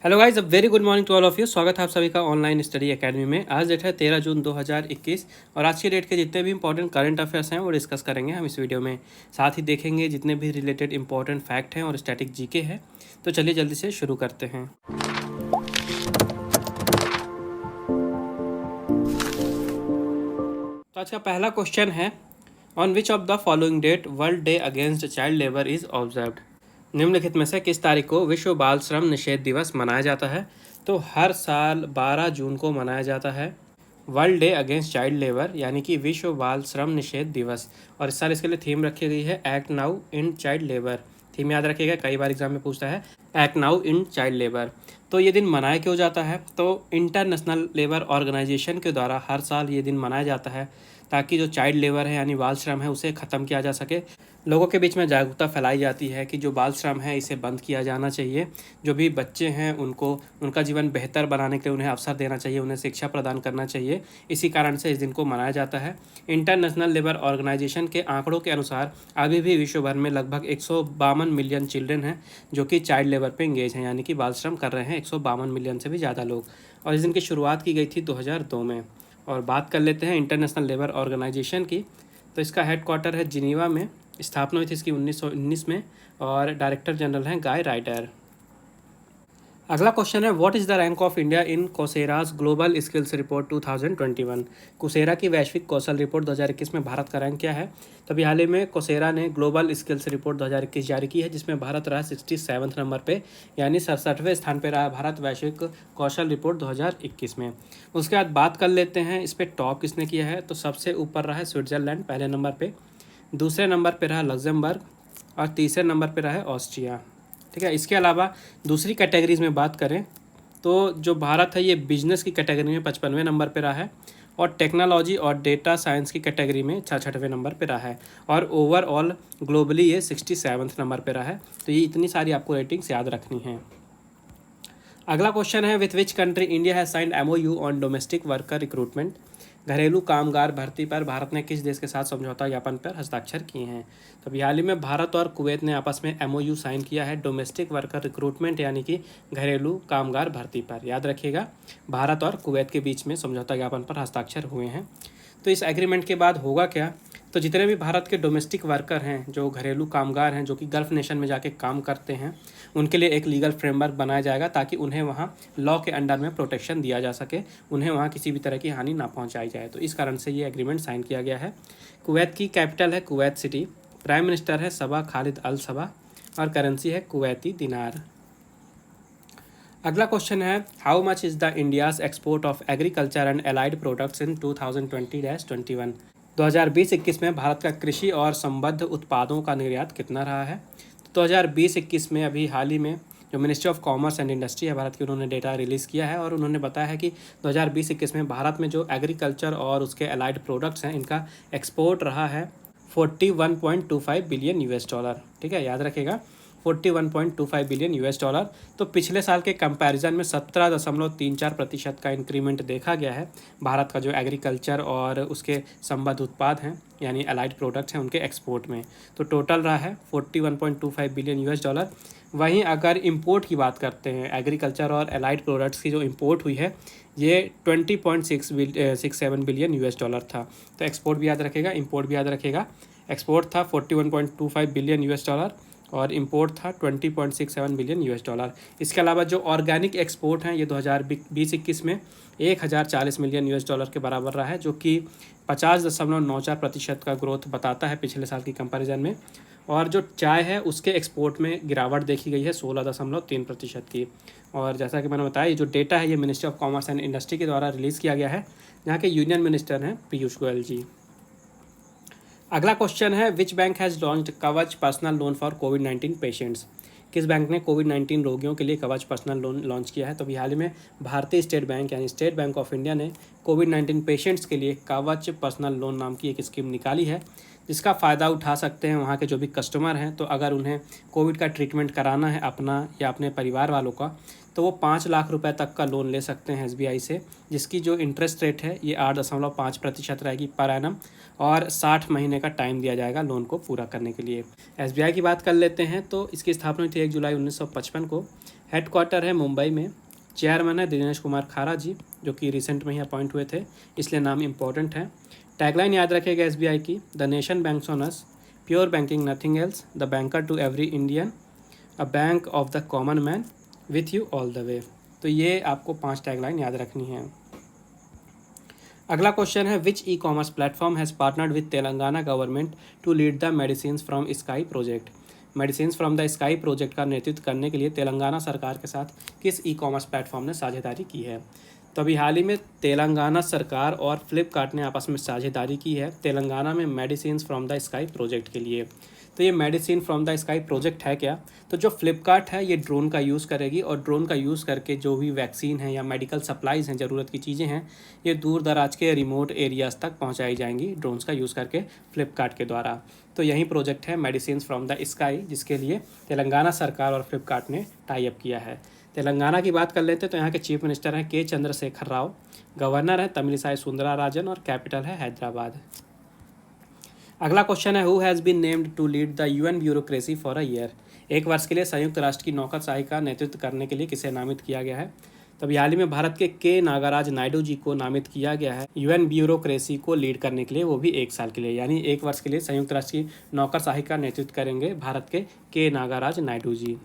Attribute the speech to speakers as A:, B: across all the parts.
A: Hello guys, a very good morning to all of you. स्वागत है आप सभी का ऑनलाइन स्टडी एकेडमी में। आज डेट है 13 जून 2021 और आज की डेट के जितने भी इंपॉर्टेंट करंट अफेयर्स हैं वो डिस्कस करेंगे हम इस वीडियो में। साथ ही देखेंगे जितने भी रिलेटेड इंपॉर्टेंट फैक्ट हैं और स्टैटिक जीके है। तो चलिए जल्दी से शुरू करते हैं। तो आज का पहला क्वेश्चन है, on which of the following date world day against child labour is observed. निम्नलिखित में से किस तारीख को विश्व बाल श्रम निषेध दिवस मनाया जाता है। तो हर साल 12 जून को मनाया जाता है world day against child labour, यानी कि विश्व बाल श्रम निषेध दिवस। और इस साल इसके लिए थीम रखी गई है act now in child labour. Theme याद रखिएगा, कई बार एग्जाम में पूछता है act now in child labour. तो ये दिन मनाया क्यों जाता है? तो इंटरनेशनल लेबर ऑर्गेनाइजेशन के द्वारा हर साल ये दिन मनाया जाता है ताकि जो चाइल्ड लेबर है यानी बाल श्रम है उसे ख़त्म किया जा सके। लोगों के बीच में जागरूकता फैलाई जाती है कि जो बाल श्रम है इसे बंद किया जाना चाहिए। जो भी बच्चे हैं उनको उनका जीवन बेहतर बनाने के लिए उन्हें अवसर देना चाहिए, उन्हें शिक्षा प्रदान करना चाहिए। इसी कारण से इस दिन को मनाया जाता है। इंटरनेशनल लेबर ऑर्गेनाइजेशन के आंकड़ों के अनुसार अभी भी विश्व भर में लगभग 152 मिलियन चिल्ड्रन हैं जो कि चाइल्ड लेबर पे इंगेज हैं, यानी कि बाल श्रम कर रहे हैं 152 मिलियन से भी ज़्यादा लोग। और इस दिन की शुरुआत की गई थी 2002 में। और बात कर लेते हैं इंटरनेशनल लेबर ऑर्गेनाइजेशन की। तो इसका हेडक्वार्टर है जिनीवा में। स्थापना हुई थी इसकी 1919 में और डायरेक्टर जनरल हैं गाय राइडर। अगला क्वेश्चन है, what is the rank of India in Coursera's global skills report 2021। Coursera की वैश्विक कौशल रिपोर्ट 2021 में भारत का रैंक क्या है? तो अभी हाल ही में कोसेरा ने ग्लोबल स्किल्स रिपोर्ट 2021 जारी की है, जिसमें भारत रहा 67वें नंबर पे, यानी 67वें स्थान पे रहा भारत वैश्विक कौशल रिपोर्ट 2021 में। उसके बाद बात कर लेते हैं इस पर टॉप किसने किया है। तो सबसे ऊपर रहा है स्विट्ज़रलैंड पहले नंबर पर, दूसरे नंबर पर रहा लग्जमबर्ग और तीसरे नंबर पर रहा है ऑस्ट्रिया। ठीक है, इसके अलावा दूसरी कैटेगरीज में बात करें तो जो भारत है ये बिजनेस की कैटेगरी में 55वें नंबर पर रहा है और टेक्नोलॉजी और डेटा साइंस की कैटेगरी में 66वें नंबर पर रहा है और ओवरऑल ग्लोबली ये 67वें नंबर पर रहा है। तो ये इतनी सारी आपको रेटिंग्स याद रखनी है। अगला क्वेश्चन है, with which country India has signed MOU on domestic worker recruitment. घरेलू कामगार भर्ती पर भारत ने किस देश के साथ समझौता ज्ञापन पर हस्ताक्षर किए हैं? तो अभी हाल ही में भारत और कुवैत ने आपस में MOU साइन किया है डोमेस्टिक वर्कर रिक्रूटमेंट यानी कि घरेलू कामगार भर्ती पर। याद रखिएगा, भारत और कुवैत के बीच में समझौता ज्ञापन पर हस्ताक्षर हुए हैं। तो इस एग्रीमेंट के बाद होगा क्या? तो जितने भी भारत के डोमेस्टिक वर्कर हैं, जो घरेलू कामगार हैं जो कि गल्फ़ नेशन में जाके काम करते हैं, उनके लिए एक लीगल फ्रेमवर्क बनाया जाएगा ताकि उन्हें वहाँ लॉ के अंडर में प्रोटेक्शन दिया जा सके, उन्हें वहाँ किसी भी तरह की हानि ना पहुँचाई जाए। तो इस कारण से ये एग्रीमेंट साइन किया गया है। कुवैत की कैपिटल है कुवैत सिटी, प्राइम मिनिस्टर है सबा खालिद अल सबा और करेंसी है कुवैती दिनार। अगला क्वेश्चन है, how much is the India's export of agriculture and allied products in 2020-21। 2020-21 में भारत का कृषि और संबद्ध उत्पादों का निर्यात कितना रहा है? तो 2020-21 में अभी हाल ही में जो ministry of commerce and industry है भारत की, उन्होंने डेटा रिलीज़ किया है और उन्होंने बताया है कि 2020-21 में भारत में जो एग्रीकल्चर और उसके एलाइड प्रोडक्ट्स हैं इनका एक्सपोर्ट रहा है 41.25 बिलियन $। ठीक है, याद रखेगा 41.25 बिलियन $। तो पिछले साल के कंपैरिजन में 17.34% का इंक्रीमेंट देखा गया है भारत का जो एग्रीकल्चर और उसके संबद्ध उत्पाद हैं यानी अलाइड प्रोडक्ट्स हैं उनके एक्सपोर्ट में। तो टोटल रहा है 41.25 बिलियन $। वहीं अगर इंपोर्ट की बात करते हैं, एग्रीकल्चर और अलाइड प्रोडक्ट्स की जो इंपोर्ट हुई है ये 20.67 बिलियन $। था। तो एक्सपोर्ट भी याद रखेगा, इंपोर्ट भी याद रखेगा। एक्सपोर्ट था 41.25 बिलियन $, और इंपोर्ट था 20.67 बिलियन $। इसके अलावा जो ऑर्गेनिक एक्सपोर्ट हैं ये 2020-21 में 1040 मिलियन $, के बराबर रहा है, जो कि 50.94% का ग्रोथ बताता है पिछले साल की कंपैरिजन में। और जो चाय है उसके एक्सपोर्ट में गिरावट देखी गई है 16.3% की। और जैसा कि मैंने बताया, ये जो डेटा है ये ministry of commerce and industry के द्वारा रिलीज़ किया गया है, जहाँ के यूनियन मिनिस्टर हैं पीयूष गोयल जी। अगला क्वेश्चन है, विच बैंक हैज़ लॉन्च्ड कवच personal loan for covid patients. किस बैंक ने कोविड-19 रोगियों के लिए कवच पर्सनल लोन लॉन्च किया है? तो अभी हाल ही में भारतीय स्टेट बैंक यानी स्टेट बैंक ऑफ इंडिया ने कोविड-19 पेशेंट्स के लिए कवच पर्सनल लोन नाम की एक स्कीम निकाली है, जिसका फ़ायदा उठा सकते हैं वहाँ के जो भी कस्टमर हैं। तो अगर उन्हें कोविड का ट्रीटमेंट कराना है अपना या अपने परिवार वालों का, तो वो 5 लाख रुपए तक का लोन ले सकते हैं SBI से, जिसकी जो इंटरेस्ट रेट है ये 8.5% रहेगी पर एनम और 60 महीने का टाइम दिया जाएगा लोन को पूरा करने के लिए। SBI की बात कर लेते हैं तो इसकी स्थापना हुई थी 1 जुलाई 1955 को। हेडक्वार्टर है मुंबई में। चेयरमैन है दिनेश कुमार खारा जी, जो कि रिसेंट में ही अपॉइंट हुए थे, इसलिए नाम इम्पोर्टेंट है। टैगलाइन याद रखेगा एसबीआई की, the nation banks on us, pure banking nothing else, the banker to every Indian, a bank of the common man, with you all the way. तो ये आपको 5 टैगलाइन याद रखनी है। अगला क्वेश्चन है, which e commerce platform has partnered with Telangana government to lead the medicines from sky project. Medicines from the sky project का नेतृत्व करने के लिए तेलंगाना सरकार के साथ किस ई कॉमर्स प्लेटफॉर्म ने साझेदारी की है। तो अभी हाल ही में तेलंगाना सरकार और फ्लिपकार्ट ने आपस में साझेदारी की है तेलंगाना में medicines from the sky project के लिए। तो ये medicine from the sky project है क्या, तो जो फ्लिपकार्ट है ये ड्रोन का यूज़ करेगी और ड्रोन का यूज़ करके जो भी वैक्सीन है या मेडिकल सप्लाईज़ हैं, ज़रूरत की चीज़ें हैं, ये दूर दराज के रिमोट एरियाज़ तक पहुंचाई जाएंगी ड्रोन्स का यूज़ करके फ्लिपकार्ट के द्वारा। तो यही प्रोजेक्ट है मेडिसिन फ्रॉम द स्काई, जिसके लिए तेलंगाना सरकार और फ्लिपकार्ट ने टाई अप किया है। तेलंगाना की बात कर लेते हैं तो यहाँ के चीफ मिनिस्टर हैं के चंद्रशेखर राव, गवर्नर है तमिलिसाई सुंदराराजन और कैपिटल है हैदराबाद। अगला क्वेश्चन है, who has been named to lead the UN bureaucracy for a year. एक वर्ष के लिए संयुक्त राष्ट्र की नौकरशाही का नेतृत्व करने के लिए किसे नामित किया गया है। तभी हाल ही में भारत के नागराज नायडू जी को नामित किया गया है यूएन ब्यूरोक्रेसी को लीड करने के लिए, वो भी 1 साल के लिए, यानी 1 वर्ष के लिए संयुक्त राष्ट्र की नौकरशाही का नेतृत्व करेंगे भारत के नागराज नायडू जी।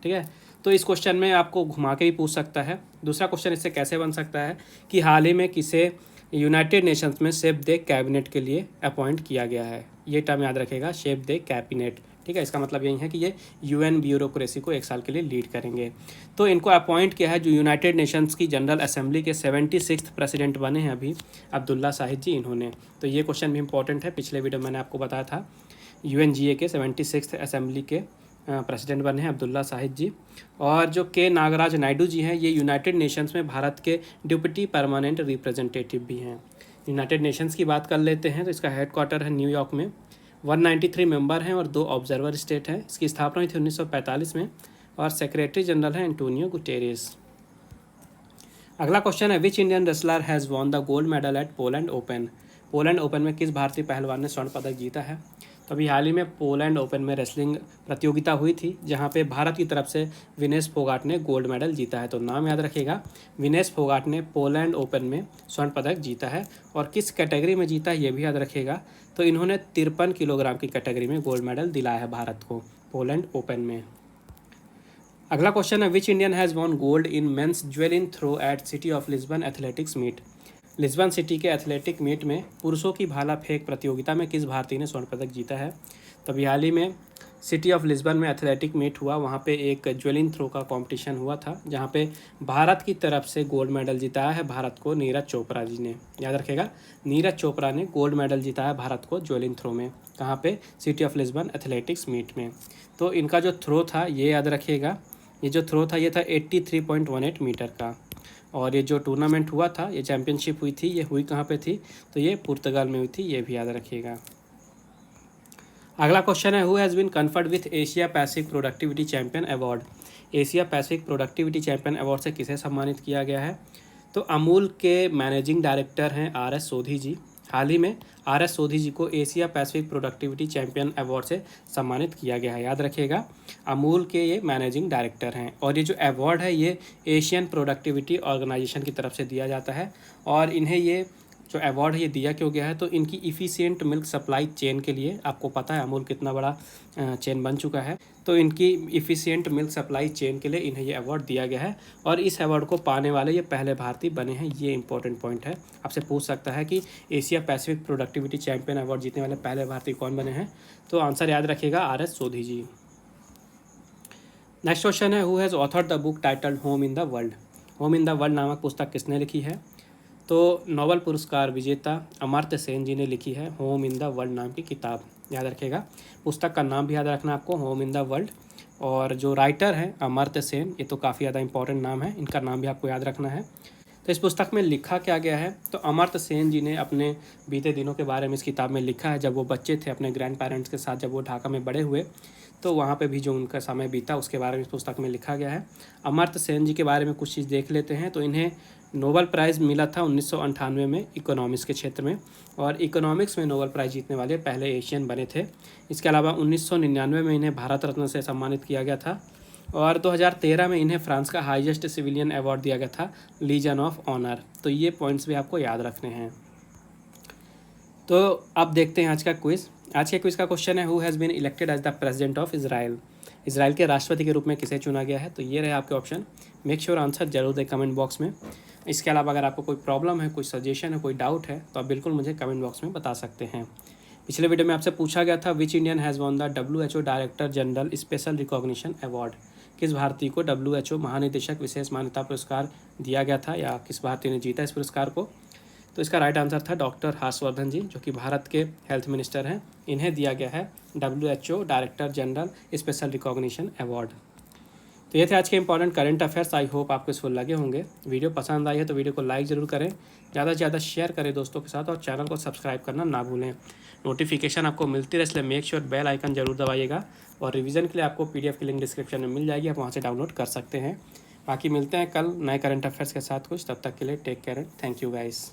A: ठीक है, तो इस क्वेश्चन में आपको घुमा के भी पूछ सकता है। दूसरा क्वेश्चन इससे कैसे बन सकता है कि हाल ही में किसे यूनाइटेड नेशंस में शेप द कैबिनेट के लिए अपॉइंट किया गया है। ये टर्म याद रखेगा, शेप द कैबिनेट। ठीक है, इसका मतलब यही है कि ये यूएन ब्यूरोक्रेसी को 1 साल के लिए लीड करेंगे। तो इनको अपॉइंट किया है जो यूनाइटेड नेशंस की जनरल असेंबली के 76th प्रेसिडेंट बने हैं अभी, अब्दुल्ला शाहिद जी, इन्होंने। तो ये क्वेश्चन भी इंपॉर्टेंट है, पिछले वीडियो मैंने आपको बताया था। यूएनजीए के 76th असेंबली के प्रेसिडेंट बने हैं अब्दुल्ला शाहिद जी। और जो के नागराज नायडू जी हैं, ये यूनाइटेड नेशंस में भारत के डिप्टी परमानेंट रिप्रेजेंटेटिव भी हैं। यूनाइटेड नेशंस की बात कर लेते हैं तो इसका हेडक्वार्टर है न्यूयॉर्क में। 193 मेंबर हैं और 2 ऑब्जर्वर स्टेट हैं। इसकी स्थापना हुई थी 1945 में और सेक्रेटरी जनरल है एंटोनियो गुटेरेस। अगला क्वेश्चन है, which Indian wrestler has won the gold medal at Poland open. Poland open में किस भारतीय पहलवान ने स्वर्ण पदक जीता है। तो अभी हाल ही में पोलैंड ओपन में रेसलिंग प्रतियोगिता हुई थी, जहां पे भारत की तरफ से विनेश फोगाट ने गोल्ड मेडल जीता है। तो नाम याद रखिएगा, विनेश फोगाट ने पोलैंड ओपन में स्वर्ण पदक जीता है। और किस कैटेगरी में जीता है ये भी याद रखिएगा, तो इन्होंने 53 किलोग्राम की कैटेगरी में गोल्ड मेडल दिलाया है भारत को पोलैंड ओपन में। अगला क्वेश्चन है, which Indian has won gold in men's javelin throw at city of Lisbon athletics meet. Lisbon city के एथलेटिक मीट में पुरुषों की भाला फेंक प्रतियोगिता में किस भारतीय ने स्वर्ण पदक जीता है। तभी हाल ही में सिटी ऑफ लिस्बन में एथलेटिक मीट हुआ, वहाँ पे एक ज्वेलिन थ्रो का कंपटीशन हुआ था, जहाँ पे भारत की तरफ से गोल्ड मेडल जिताया है भारत को नीरज चोपड़ा जी ने। याद रखेगा, नीरज चोपड़ा ने गोल्ड मेडल जिताया भारत को ज्वेलिन थ्रो में। कहाँ पे, city of Lisbon athletics meet में। तो इनका जो थ्रो था ये याद रखिएगा, ये जो थ्रो था ये था 83.18 मीटर का। और ये जो टूर्नामेंट हुआ था, ये चैम्पियनशिप हुई थी, ये हुई कहाँ पे थी, तो ये पुर्तगाल में हुई थी, ये भी याद रखिएगा। अगला क्वेश्चन है, who has been conferred with Asia Pacific productivity champion award. Asia Pacific productivity champion award से किसे सम्मानित किया गया है। तो अमूल के मैनेजिंग डायरेक्टर हैं RS सोधी जी। हाल ही में RS सोधी जी को Asia Pacific productivity champion award से सम्मानित किया गया है। याद रखिएगा, अमूल के ये मैनेजिंग डायरेक्टर हैं। और ये जो अवार्ड है ये एशियन प्रोडक्टिविटी ऑर्गेनाइजेशन की तरफ से दिया जाता है। और इन्हें ये जो अवार्ड है ये दिया क्यों गया है, तो इनकी इफ़िशिएंट मिल्क सप्लाई चेन के लिए। आपको पता है अमूल कितना बड़ा चेन बन चुका है, तो इनकी इफ़िशिएंट मिल्क सप्लाई चेन के लिए इन्हें ये अवार्ड दिया गया है। और इस अवार्ड को पाने वाले ये पहले भारतीय बने हैं, ये इंपॉर्टेंट पॉइंट है। आपसे पूछ सकता है कि Asia Pacific productivity champion award जीतने वाले पहले भारतीय कौन बने हैं, तो आंसर याद रखिएगा, RS सोधी जी। नेक्स्ट क्वेश्चन है, who has authored the book titled home in the world. Home in the world नामक पुस्तक किसने लिखी है। तो नोबेल पुरस्कार विजेता अमर्त्य सेन जी ने लिखी है होम इन द वर्ल्ड नाम की किताब। याद रखिएगा, पुस्तक का नाम भी याद रखना आपको, होम इन द वर्ल्ड। और जो राइटर हैं अमर्त्य सेन, ये तो काफ़ी ज़्यादा इंपॉर्टेंट नाम है, इनका नाम भी आपको याद रखना है। तो इस पुस्तक में लिखा क्या गया है, तो अमर्त्य सेन जी ने अपने बीते दिनों के बारे में इस किताब में लिखा है। जब वो बच्चे थे अपने ग्रैंड पेरेंट्स के साथ, जब वो ढाका में बड़े हुए, तो वहाँ पे भी जो उनका समय बीता उसके बारे में इस पुस्तक में लिखा गया है। अमर्त्य सेन जी के बारे में कुछ चीज़ देख लेते हैं। तो इन्हें नोबेल प्राइज़ मिला था 1998 में इकोनॉमिक्स के क्षेत्र में, और इकोनॉमिक्स में नोबेल प्राइज़ जीतने वाले पहले एशियन बने थे। इसके अलावा 1999 में इन्हें भारत रत्न से सम्मानित किया गया था। और 2013 में इन्हें फ्रांस का हाईएस्ट सिविलियन अवार्ड दिया गया था, लीजन ऑफ ऑनर। तो ये पॉइंट्स भी आपको याद रखने हैं। तो अब देखते हैं आज का क्विज़। आज के क्विज़ का क्वेश्चन है, who has been elected as the president of Israel. Israel के राष्ट्रपति के रूप में किसे चुना गया है। तो ये रहे आपके ऑप्शन। मेक श्योर आंसर जरूर दें कमेंट बॉक्स में। इसके अलावा अगर आपको कोई प्रॉब्लम है, कोई सजेशन है, कोई डाउट है, तो आप बिल्कुल मुझे कमेंट बॉक्स में बता सकते हैं। पिछले वीडियो में आपसे पूछा गया था, विच Indian has won the WHO director general special recognition award. किस भारतीय को WHO महानिदेशक विशेष मान्यता पुरस्कार दिया गया था, या किस भारतीय ने जीता इस पुरस्कार को। तो इसका राइट आंसर था डॉक्टर हर्षवर्धन जी, जो कि भारत के हेल्थ मिनिस्टर हैं। इन्हें दिया गया है WHO director general special recognition award. तो ये थे आज के important current affairs. I hope आपको इसको लगे होंगे। वीडियो पसंद आई है तो वीडियो को लाइक ज़रूर करें, ज़्यादा से ज़्यादा शेयर करें दोस्तों के साथ, और चैनल को सब्सक्राइब करना ना भूलें। नोटिफिकेशन आपको मिलती रहे, इसलिए मेक श्योर बेल आइकन जरूर दबाइएगा। और रिवीजन के लिए आपको PDF की लिंक डिस्क्रिप्शन में मिल जाएगी, आप वहाँ से डाउनलोड कर सकते हैं। बाकी मिलते हैं कल नए करंट अफेयर्स के साथ कुछ, तब तक के लिए take care and thank you guys.